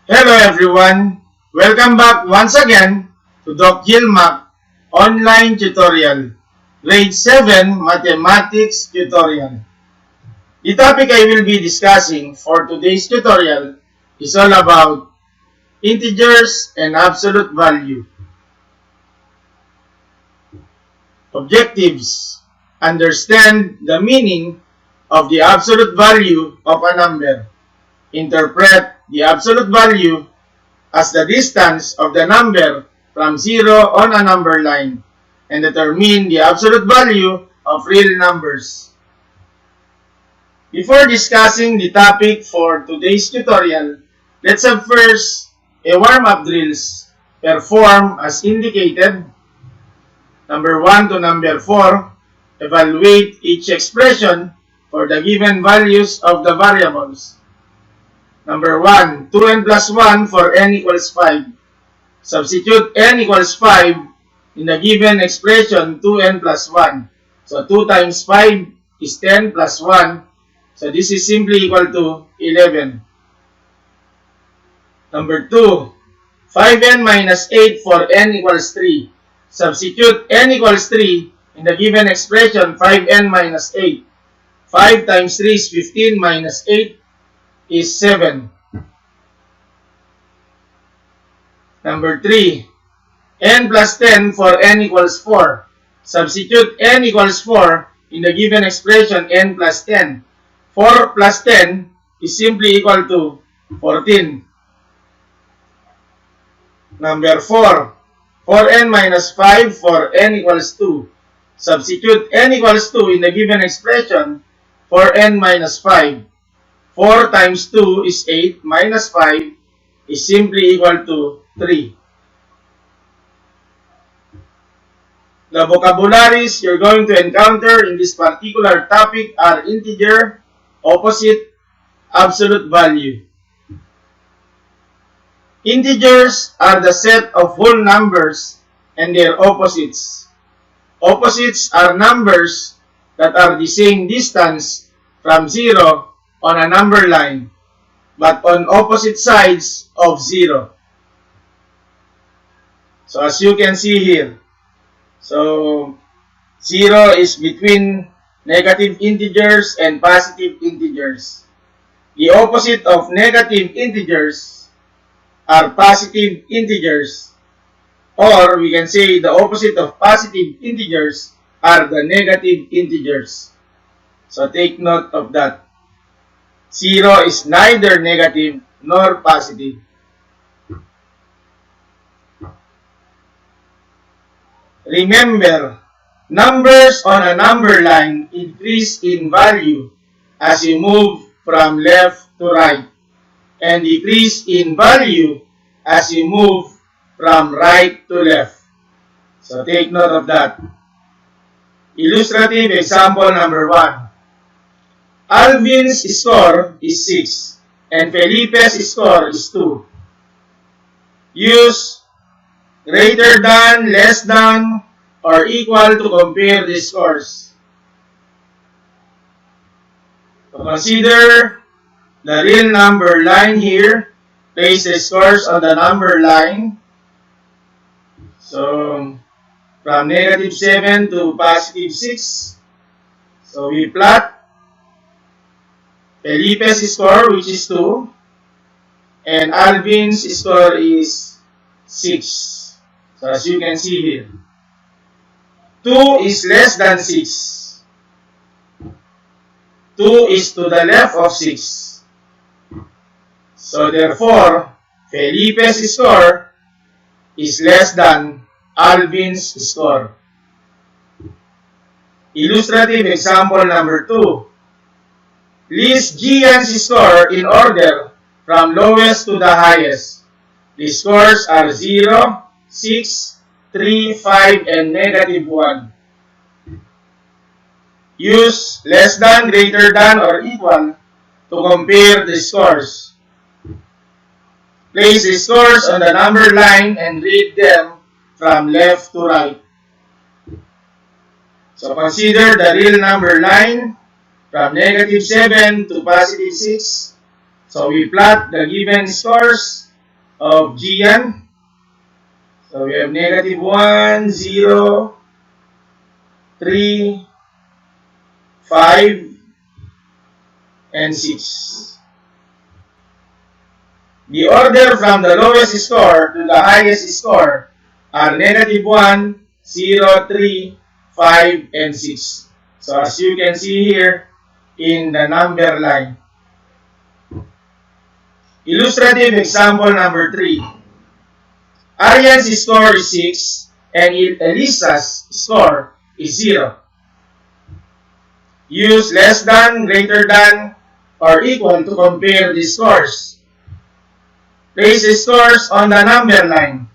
Hello everyone! Welcome back once again to DOK GILMAC Online Tutorial, Grade 7 Mathematics Tutorial. The topic I will be discussing for today's tutorial is all about integers and absolute value. Objectives: understand the meaning of the absolute value of a number. Interpret the absolute value as the distance of the number from 0 on a number line, and determine the absolute value of real numbers. Before discussing the topic for today's tutorial, let's have first a warm-up drills. Perform as indicated. Number 1 to number 4, evaluate each expression for the given values of the variables. Number 1, 2n plus 1 for n equals 5. Substitute n equals 5 in the given expression 2n plus 1. So 2 times 5 is 10 plus 1. So this is simply equal to 11. Number 2, 5n minus 8 for n equals 3. Substitute n equals 3 in the given expression 5n minus 8. 5 times 3 is 15 minus 8 is 7. Number 3, n plus 10 for n equals 4. Substitute n equals 4 in the given expression n plus 10. 4 plus 10 is simply equal to 14. Number 4, 4n minus 5 for n equals 2. Substitute n equals 2 in the given expression for n minus 5. 4 times 2 is 8 minus 5 is simply equal to 3. The vocabularies you're going to encounter in this particular topic are integer, opposite, absolute value. Integers are the set of whole numbers and their opposites. Opposites are numbers that are the same distance from 0 on a number line, but on opposite sides of 0. So as you can see here, so 0 is between negative integers and positive integers. The opposite of negative integers are positive integers, or we can say the opposite of positive integers are the negative integers. So take note of that. 0 is neither negative nor positive. Remember, numbers on a number line increase in value as you move from left to right, and decrease in value as you move from right to left. So take note of that. Illustrative example number 1. Alvin's score is 6 and Felipe's score is 2. Use greater than, less than, or equal to compare the scores. So consider the real number line here. Place the scores on the number line. So from negative 7 to positive 6. So we plot Felipe's score, which is 2, and Alvin's score is 6. So as you can see here, 2 is less than 6. 2 is to the left of 6. So therefore, Felipe's score is less than Alvin's score. Illustrative example number 2. List Gian's score in order from lowest to the highest. The scores are 0, 6, 3, 5, and negative 1. Use less than, greater than, or equal to compare the scores. Place the scores on the number line and read them from left to right. So consider the real number line from negative 7 to positive 6. So we plot the given scores of G yan. So we have negative 1, 0, 3, 5, and 6. The order from the lowest score to the highest score are negative 1, 0, 3, 5, and 6. So as you can see here in the number line. Illustrative example number 3. Aryan's score is 6 and Elisa's score is 0. Use less than, greater than, or equal to compare the scores. Place the scores on the number line.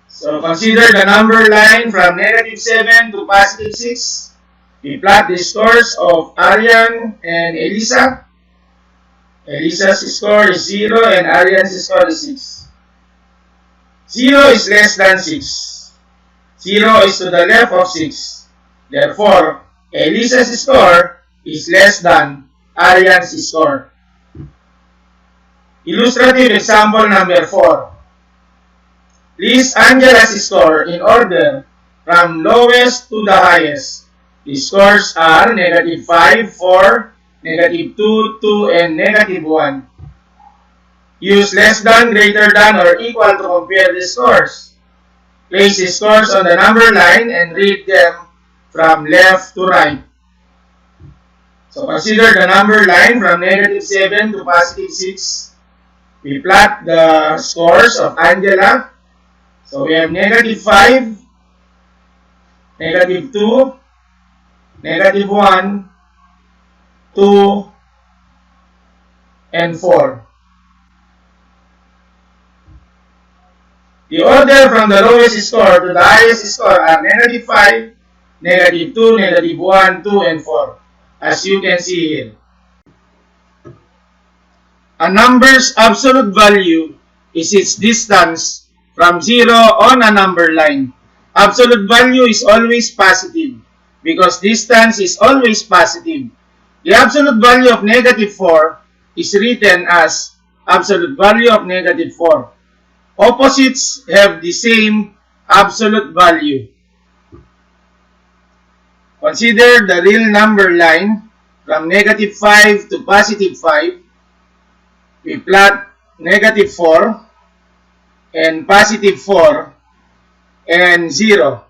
So consider the number line from negative 7 to positive 6. We plot the scores of Aryan and Elisa. Elisa's score is 0 and Aryan's score is 6. 0 is less than 6. 0 is to the left of 6. Therefore, Elisa's score is less than Aryan's score. Illustrative example number 4. List Angela's score in order from lowest to the highest. The scores are negative 5, 4, negative 2, 2, and negative 1. Use less than, greater than, or equal to compare the scores. Place the scores on the number line and read them from left to right. So consider the number line from negative 7 to positive 6. We plot the scores of Angela. So we have negative 5, negative 2, negative 1, 2, and 4. The order from the lowest score to the highest score are negative 5, negative 2, negative 1, 2, and 4, as you can see here. A number's absolute value is its distance from 0 on a number line. Absolute value is always positive because distance is always positive. The absolute value of negative 4 is written as absolute value of negative 4. Opposites have the same absolute value. Consider the real number line from negative 5 to positive 5. We plot negative 4 and positive 4 and 0.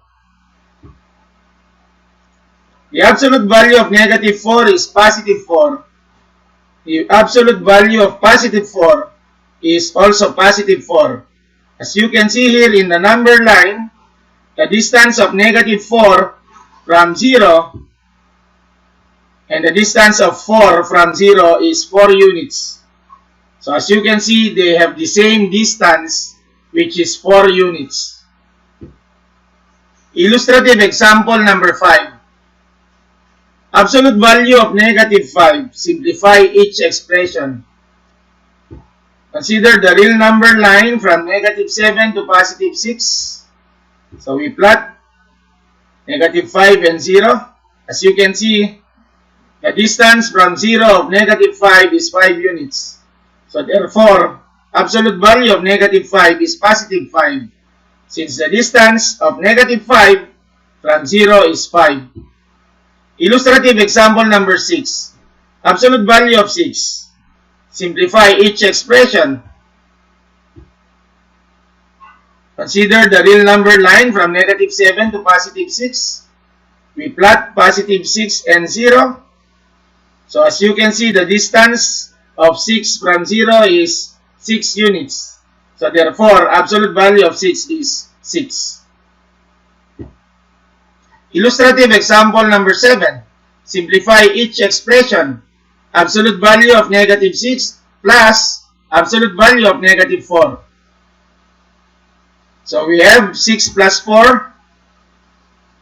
The absolute value of negative 4 is positive 4. The absolute value of positive 4 is also positive 4. As you can see here in the number line, the distance of negative 4 from 0 and the distance of 4 from 0 is 4 units. So as you can see, they have the same distance, which is 4 units. Illustrative example number 5. Absolute value of negative 5. Simplify each expression. Consider the real number line from negative 7 to positive 6. So we plot negative 5 and 0. As you can see, the distance from 0 of negative 5 is 5 units. So therefore, absolute value of negative 5 is positive 5, since the distance of negative 5 from 0 is 5. Illustrative example number 6. Absolute value of 6. Simplify each expression. Consider the real number line from negative 7 to positive 6. We plot positive 6 and 0. So as you can see, the distance of 6 from 0 is 6 units. So therefore, absolute value of 6 is 6. Illustrative example number 7. Simplify each expression. Absolute value of negative 6 plus absolute value of negative 4. So we have 6 plus 4.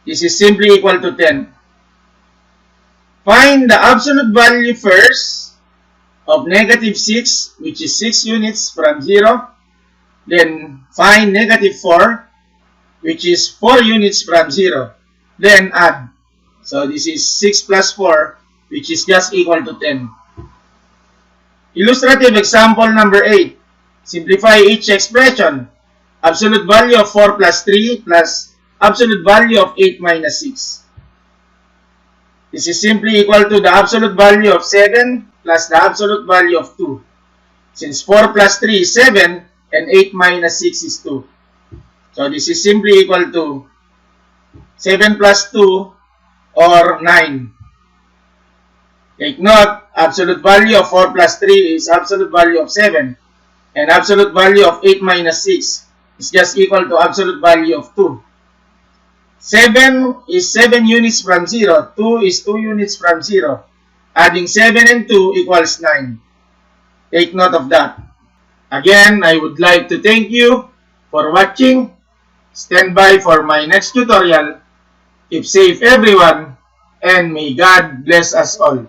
This is simply equal to 10. Find the absolute value first of negative 6, which is 6 units from 0. Then find negative 4, which is 4 units from 0. Then add. So this is 6 plus 4, which is just equal to 10. Illustrative example number 8. Simplify each expression. Absolute value of 4 plus 3 plus absolute value of 8 minus 6. This is simply equal to the absolute value of 7 plus the absolute value of 2. Since 4 plus 3 is 7 and 8 minus 6 is 2. So this is simply equal to 7 plus 2 or 9. Take note, absolute value of 4 plus 3 is absolute value of 7. And absolute value of 8 minus 6 is just equal to absolute value of 2. 7 is 7 units from 0. 2 is 2 units from 0. Adding 7 and 2 equals 9. Take note of that. Again, I would like to thank you for watching. Stand by for my next tutorial. Keep safe everyone, and may God bless us all.